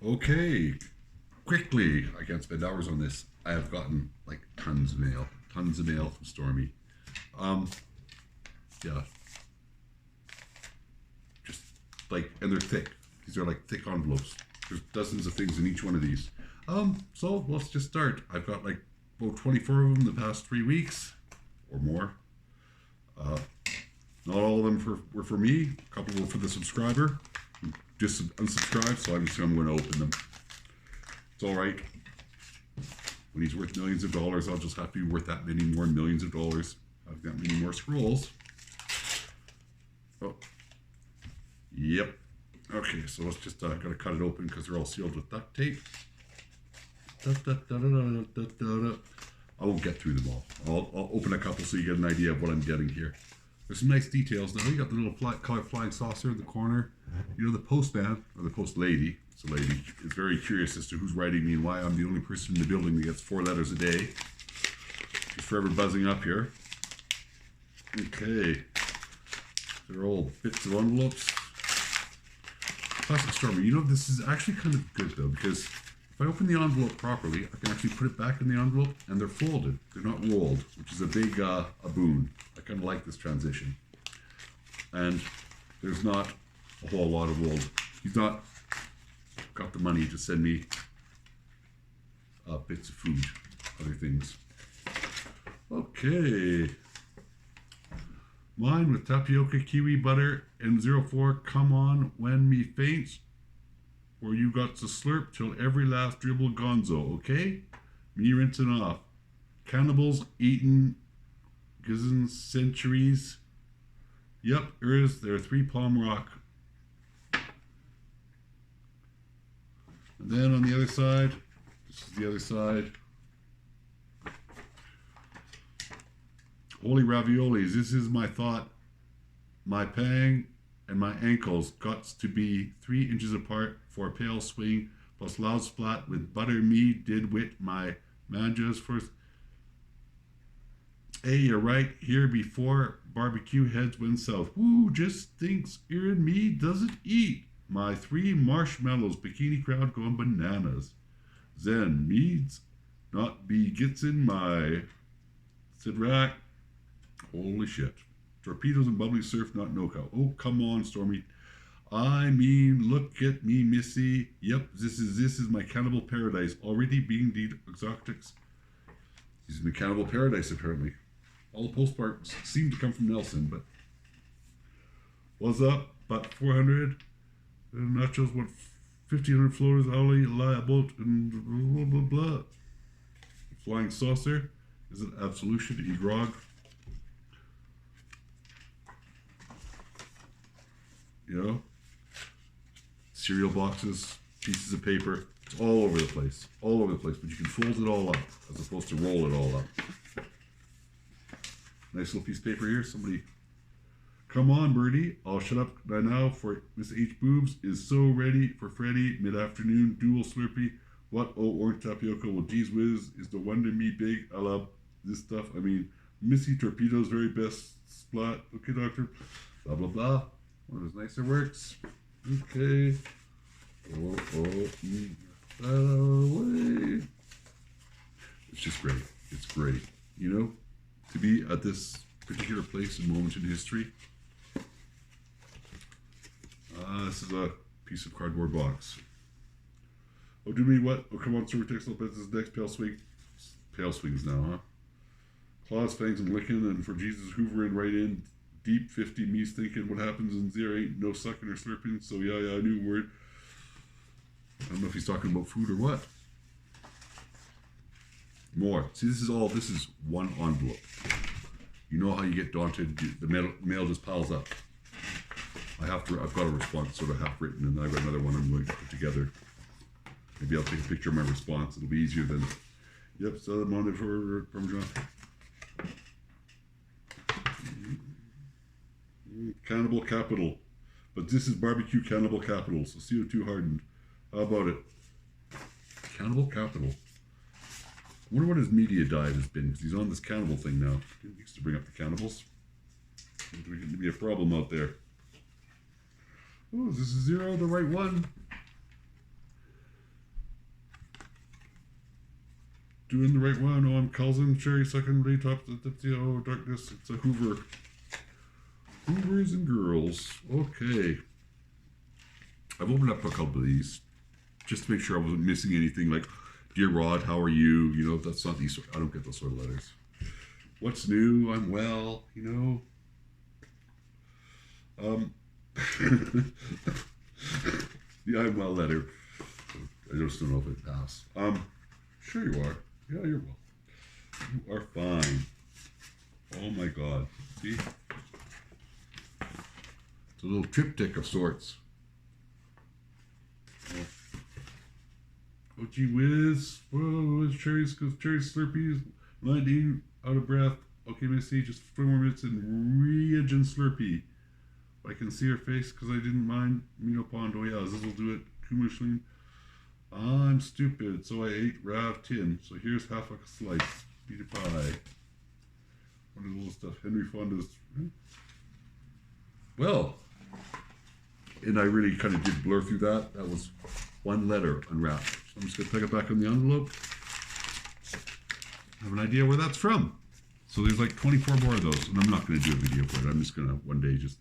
Okay, quickly. I can't spend hours on this. I have gotten like tons of mail from Stormy. Um, yeah, just like, and they're thick. These are like thick envelopes. There's dozens of things in each one of these. So let's just start. I've got like about 24 of them the past 3 weeks or more. Uh, Not all of them were for me. A couple were for the subscriber who just unsubscribed, so I'm just going to open them. It's all right. When he's worth millions of dollars, I'll just have to be worth that many more millions of dollars. I've got many more scrolls. Oh, yep. Okay, so let's just gotta cut it open because they're all sealed with duct tape. Da, da, da, da, da, da, da, da. I won't get through them all. I'll open a couple so you get an idea of what I'm getting here. There's some nice details though. You got the little color flying saucer in the corner. You know, the postman, or the post lady, it's a lady, is very curious as to who's writing me and why I'm the only person in the building that gets 4 letters a day. She's forever buzzing up here. Okay. They're all bits of envelopes. Classic Stormy. You know, this is actually kind of good though, because if I open the envelope properly, I can actually put it back in the envelope and they're folded. They're not rolled, which is a big a boon. I kind of like this transition. And there's not a whole lot of rolled. He's not got the money to send me bits of food, other things. Okay. Mine with tapioca, kiwi, butter, and 04. Come on when me faints, or you got to slurp till every last dribble gonzo, okay? Me rinsing off. Cannibals eating gazillion centuries. Yep, there are 3 Palm Rock. And then on the other side, this is the other side. Holy raviolis, this is my thought. My pang and my ankles got to be 3 inches apart for a pale swing, plus loud splat with butter me did wit my manjas first. Hey, you're right, here before barbecue heads went south. Woo, just thinks earin' me doesn't eat. My 3 marshmallows, bikini crowd going bananas. Zen meads not be gets in my Sidrak. Holy shit. Torpedoes and bubbly surf, not no-cow. Oh, come on, Stormy. I mean, look at me, Missy. Yep, this is my cannibal paradise. Already being the exotics. He's in the cannibal paradise, apparently. All the postmarks seem to come from Nelson, but... What's up? About 400. Nachos, what? 1,500 floaters, Ollie, a boat, and blah, blah, blah. Flying saucer. Is it absolution to eat grog? You know, cereal boxes, pieces of paper, it's all over the place, but you can fold it all up as opposed to roll it all up. Nice little piece of paper here. Somebody, come on, Birdie, I'll shut up by now for Miss H. Boobs is so ready for Freddy, mid-afternoon, dual Slurpee. What, oh, orange tapioca, well, geez whiz, is the wonder me big, I love this stuff. I mean, Missy Torpedo's very best splat, okay, doctor, blah, blah, blah. One of his nicer works. Okay. Away. It's just great. It's great. You know, to be at this particular place and moment in history. This is a piece of cardboard box. Oh, do me what? Oh, come on, Silver Textile Business next pale swing. Pale swings now, huh? Claws, fangs, and licking, and for Jesus hoovering right in. Deep 50 me's thinking what happens in there ain't no sucking or slurping, so yeah, new word. I don't know if he's talking about food or what. More. See, this is one envelope. You know how you get daunted, the mail just piles up. I've got a response sort of half written, and then I've got another one I'm going to put together. Maybe I'll take a picture of my response. It'll be easier than, yep, so I'm on it for Parmesan. Cannibal Capital. But this is barbecue Cannibal Capital, so CO2 hardened. How about it? Cannibal Capital. I wonder what his media diet has been, because he's on this cannibal thing now. He used to bring up the cannibals. There's going to be a problem out there. Oh, is this a 0, the right one? doing the right one. Oh, I'm cousin Cherry sucking lay top. Oh, darkness. It's a Hoover. Hoovers and girls. Okay. I've opened up a couple of these just to make sure I wasn't missing anything. Like, dear Rod, how are you? You know, that's not these. I don't get those sort of letters. What's new? I'm well. You know. Yeah, I'm well letter. I just don't know if it passed. Sure you are. Yeah, you're well. You are fine. Oh my God. See? It's a little triptych of sorts. Oh, gee whiz. Whoa, it's cherries, because cherry slurpees. 19 out of breath. Okay, Missy, just 4 more minutes and Reagent Slurpee. I can see her face because I didn't mind Mino Pond. Oh yeah, this will do it. Kumashling. I'm stupid, so I ate Rav Tin. So here's half a slice. Beat a pie. One of the little stuff. Henry Fonda's. Well, and I really kind of did blur through that. That was one letter unwrapped. So I'm just going to pick it back on the envelope. I have an idea where that's from. So there's like 24 more of those, and I'm not going to do a video for it. I'm just going to one day just.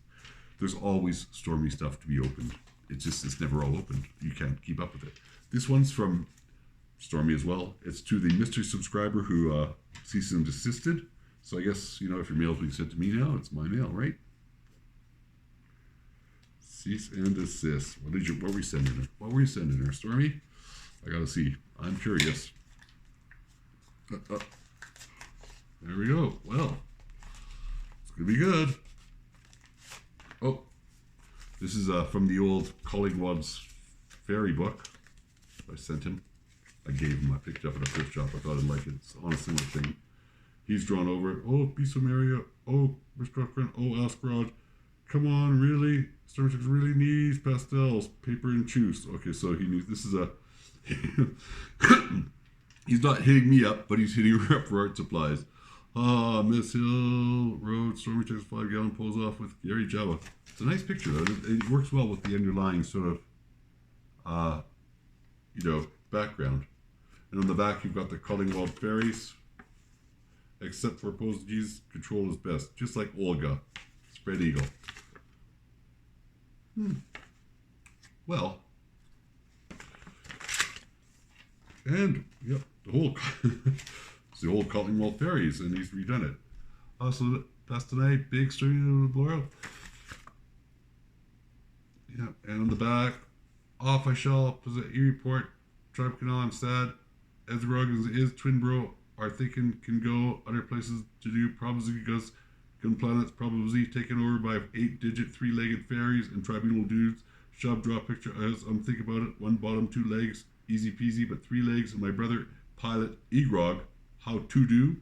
There's always Stormy stuff to be opened. It's never all opened. You can't keep up with it. This one's from Stormy as well. It's to the mystery subscriber who ceased and desisted. So I guess, you know, if your mail's being sent to me now, it's my mail, right? Cease and desist. What were we sending her? What were you sending her, Stormy? I gotta see. I'm curious. There we go. Well, it's gonna be good. Oh, this is from the old Collingwood's fairy book I sent him. I gave him. I picked it up at a thrift shop. I thought I'd like it. It's on a similar thing. He's drawn over it. Oh, piece of Maria. Oh, Mr. Friend. Oh, Ask Rod. Come on, really? Stormy really needs pastels, paper and choose. Okay, so he needs. This is a. He's not hitting me up, but he's hitting her up for art supplies. Ah, Miss Hill Road, Stormy takes 5-gallon pulls off with Gary Java. It's a nice picture, though. It works well with the underlying sort of, background. And on the back, you've got the Collingwood fairies. Except for Posey's control is best. Just like Olga. Spread eagle. Well. And, yep, the whole... It's the old Collingwood fairies, and he's redone it. Also, that's tonight, big string of the Laurel. Yeah, and on the back, off I shall present e-report. Tribe Canal, I'm sad. Ezra is twin bro. Are thinking can go other places to do probably because gun planets probably taken over by 8-digit 3-legged fairies and tribunal dudes. Shove draw picture as I'm thinking about it. 1 bottom, 2 legs, easy peasy, but 3 legs. And my brother pilot Egrog. How to do?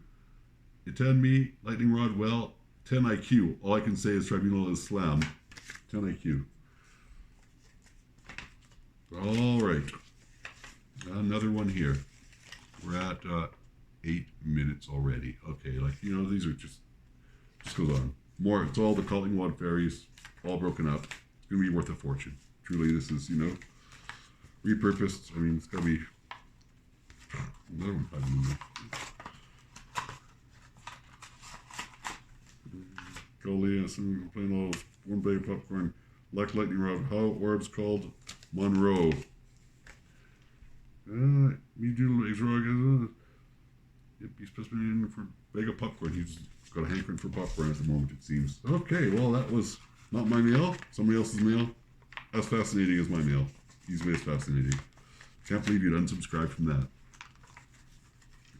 Attend me, lightning rod well, 10 IQ. All I can say is tribunal is slam. 10 IQ. All right. Another one here. We're at 8 minutes already. Okay, these are just goes on. More, it's all the Collingwood fairies, all broken up. It's going to be worth a fortune. Truly, this is, repurposed. I mean, it's going to be another one. Goalie, some plain old 1 bag of popcorn, like lightning rod. How orbs called Monroe. Me do Exrog. Yep, he's specimen for bag of popcorn. He's got a hankering for popcorn at the moment, it seems. Okay, well, that was not my mail. Somebody else's mail. As fascinating as my mail. Easily as fascinating. Can't believe you'd unsubscribe from that.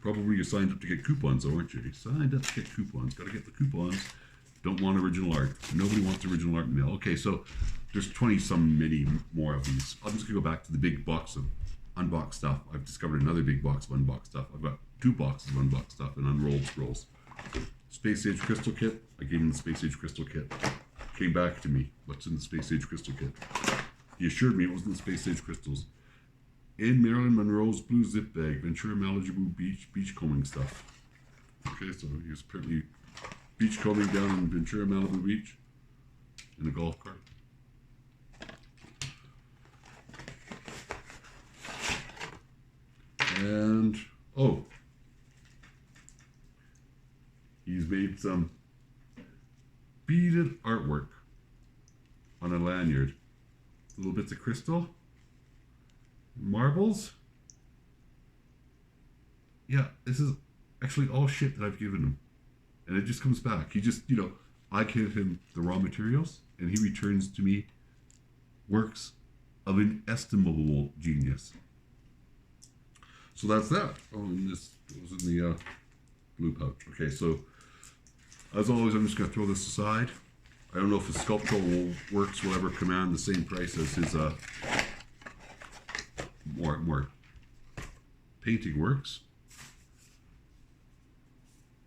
Probably you signed up to get coupons, though, aren't you? You signed up to get coupons. Got to get the coupons. Don't want original art. Nobody wants original art mail. Okay, so there's 20-some many more of these. I'm just going to go back to the big box of unboxed stuff. I've discovered another big box of unboxed stuff. I've got 2 boxes of unboxed stuff and unrolled scrolls. Space Age Crystal Kit. I gave him the Space Age Crystal Kit. Came back to me. What's in the Space Age Crystal Kit? He assured me it wasn't the Space Age crystals. In Marilyn Monroe's blue zip bag. Ventura Malibu beachcombing stuff. Okay, so he was apparently beachcombing down in Ventura Malibu Beach in a golf cart. And, It's beaded artwork on a lanyard. Little bits of crystal, marbles. Yeah, this is actually all shit that I've given him. And it just comes back. He just, I give him the raw materials and he returns to me works of inestimable genius. So that's that. Oh, and this was in the blue pouch. Okay, so as always, I'm just going to throw this aside. I don't know if his sculptural works will ever command the same price as his more painting works.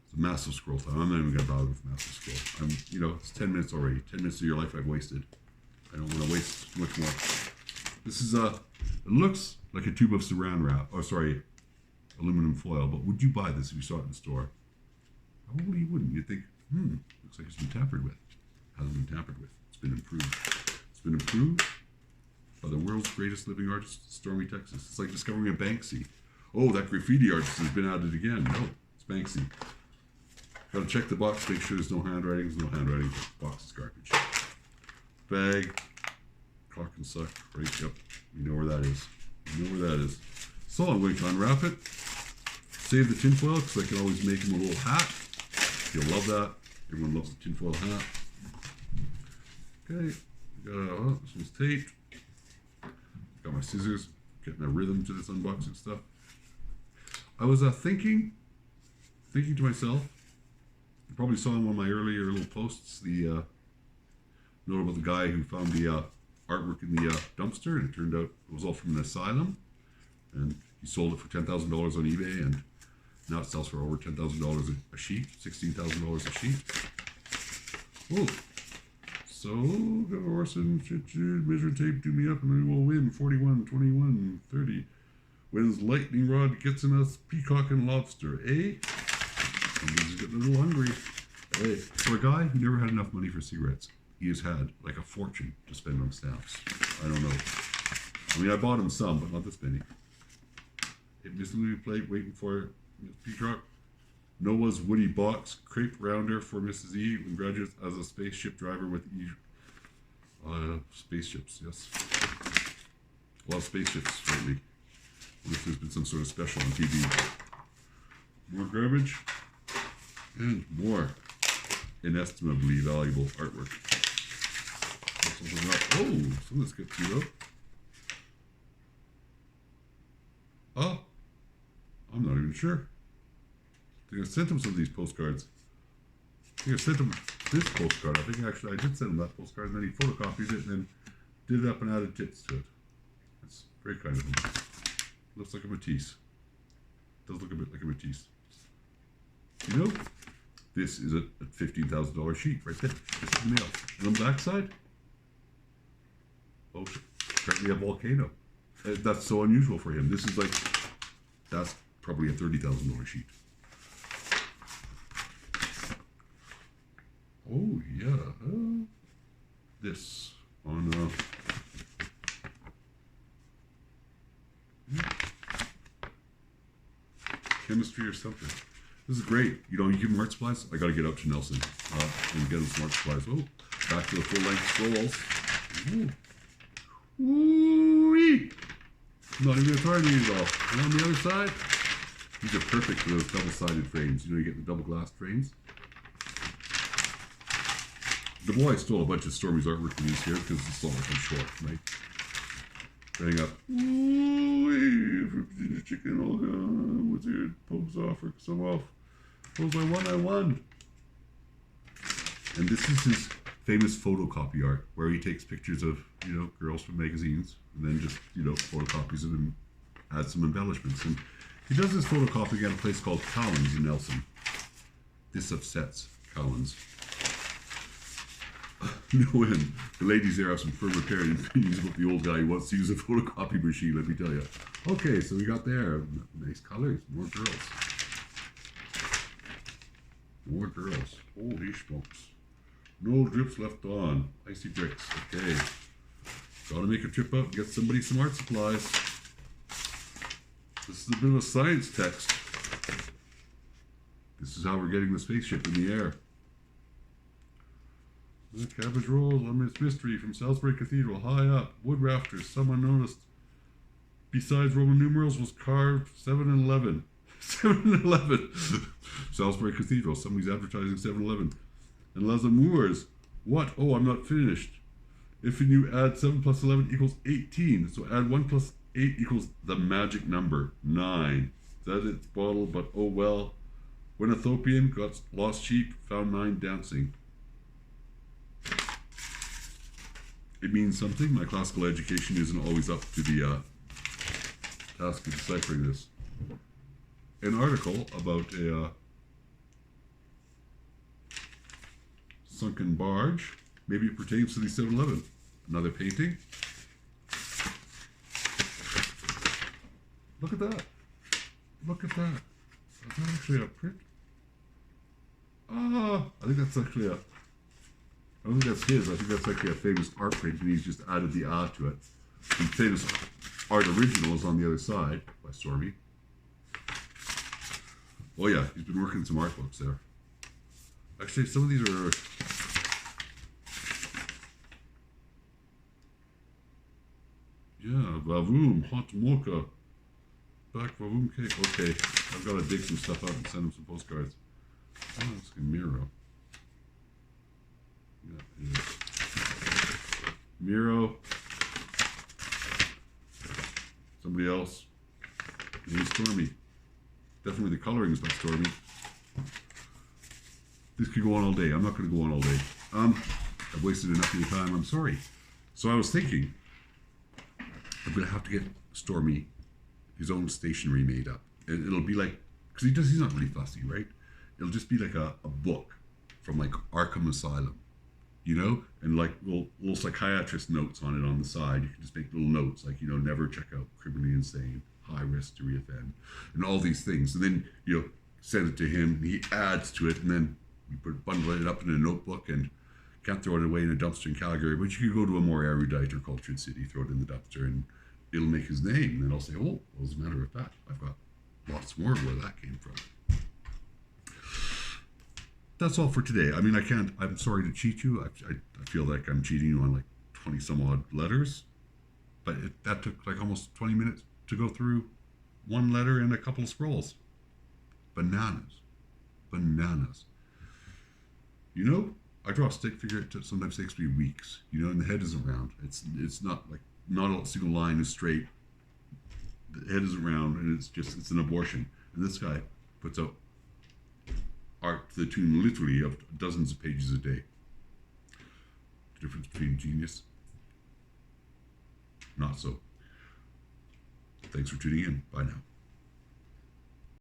It's a massive scroll time. I'm not even going to bother with massive scroll. It's 10 minutes already. 10 minutes of your life I've wasted. I don't want to waste much more. This is it looks like a tube of saran wrap. Oh, sorry, aluminum foil. But would you buy this if you saw it in the store? Probably you wouldn't. You'd think, looks like it's been tampered with. Hasn't been tampered with. It's been improved. It's been improved by the world's greatest living artist, Stormy, Texas. It's like discovering a Banksy. Oh, that graffiti artist has been added again. No, it's Banksy. Got to check the box, make sure there's no handwriting. There's no handwriting. The box is garbage. Bag. Clock and suck. Right, yep. You know where that is. You know where that is. So I'm going to unwrap it. Save the tinfoil because I can always make him a little hat. You'll love that. Everyone loves the tinfoil hat. Okay, this one's taped. Got my scissors, getting a rhythm to this unboxing stuff. I was thinking to myself, you probably saw in one of my earlier little posts, the note about the guy who found the artwork in the dumpster, and it turned out it was all from an asylum, and he sold it for $10,000 on eBay, and now it sells for over $10,000 a sheet, $16,000 a sheet. Oh. So, Orson, measure tape, do me up, and we will win 41, 21, 30. Wins lightning rod, gets in us peacock and lobster, eh? Somebody's getting a little hungry. Hey, for a guy who never had enough money for cigarettes, he has had like a fortune to spend on stamps. I don't know. I mean, I bought him some, but not this many. It missing plate, waiting for peacock. Noah's Woody Box crepe rounder for Mrs. E when graduates as a spaceship driver with E. Spaceships, yes. A lot of spaceships lately. What if there's been some sort of special on TV? More garbage and more inestimably valuable artwork. Oh, some of this gets you up. Oh, I'm not even sure. I think I sent him some of these postcards. I think I sent him this postcard. I think actually I did send him that postcard, and then he photocopied it and then did it up and added tits to it. That's very kind of him. Looks like a Matisse. Does look a bit like a Matisse. This is a $15,000 sheet right there. This is the mail. And on the back side, oh, apparently a volcano. That's so unusual for him. This is like, that's probably a $30,000 sheet. Oh, yeah. This on chemistry or something. This is great. You give them art supplies. I got to get up to Nelson and get them some art supplies. Oh, back to the full-length scrolls. Ooh. Ooh-wee. I'm not even going to try these off. And on the other side, these are perfect for those double-sided frames. You get the double-glass frames. The boy stole a bunch of Stormy's artwork from these here because it's all like I'm short, right? Hang up. Ooh, chicken, oh, what's here? Pokes off or some off. Pose I won. And this is his famous photocopy art where he takes pictures of, girls from magazines and then just, photocopies them and adds some embellishments. And he does this photocopying at a place called Collins in Nelson. This upsets Collins. Knowing the ladies there have some firm opinions about the old guy who wants to use a photocopy machine, let me tell you. Okay, so we got there. Nice colors. More girls. More girls. Holy smokes. No drips left on. Icy bricks. Okay. Gotta make a trip out and get somebody some art supplies. This is a bit of a science text. This is how we're getting the spaceship in the air. The cabbage rolls on its mystery from Salisbury Cathedral, high up, wood rafters. Someone noticed. Besides Roman numerals was carved 7-Eleven. 7-Eleven. Salisbury Cathedral. Somebody's advertising 7-Eleven. And Les Amours. What? Oh, I'm not finished. If you add 7 plus 11 equals 18. So add 1 plus 8 equals the magic number, 9. Said its bottle, but oh well. When Ethiopian got lost sheep, found 9 dancing. It means something. My classical education isn't always up to the task of deciphering this. An article about a sunken barge. Maybe it pertains to the 7-Eleven. Another painting. Look at that. Look at that. Is that actually a print? Ah, I think that's actually a... I don't think that's his. I think that's actually a famous art print, and he's just added the ah to it. The famous art original is on the other side by Stormy. Oh yeah, he's been working some art books there. Actually, some of these are... Yeah, Vavoom, hot mocha. Back Vavoom cake. Okay, I've got to dig some stuff out and send him some postcards. Oh, it's a Miro. Yeah, it is. Miro. Somebody else. And Stormy. Definitely the coloring is by Stormy. This could go on all day. I'm not going to go on all day. I've wasted enough of your time. I'm sorry. So I was thinking, I'm going to have to get Stormy his own stationery made up. And it'll be like, because he's not really fussy, right? It'll just be like a book from like Arkham Asylum, you know? And like little psychiatrist notes on it on the side. You can just make little notes like, you know, never check out criminally insane, high risk to reoffend, and all these things. And then, you know, send it to him, and he adds to it, and then you bundle it up in a notebook and can't throw it away in a dumpster in Calgary, but you could go to a more erudite or cultured city, throw it in the dumpster, and it'll make his name. And then I'll say, oh, well, as a matter of fact, I've got lots more where that came from. That's all for today. I mean, I'm sorry to cheat you. I feel like I'm cheating you on like 20 some odd letters, but that took like almost 20 minutes to go through one letter and a couple of scrolls. Bananas. Bananas. You know, I draw a stick figure. It sometimes takes me weeks, you know, and the head isn't round. It's not like, not a single line is straight. The head isn't round, and it's an abortion. And this guy puts out art to the tune literally of dozens of pages a day. The difference between genius, not so. Thanks for tuning in. Bye now.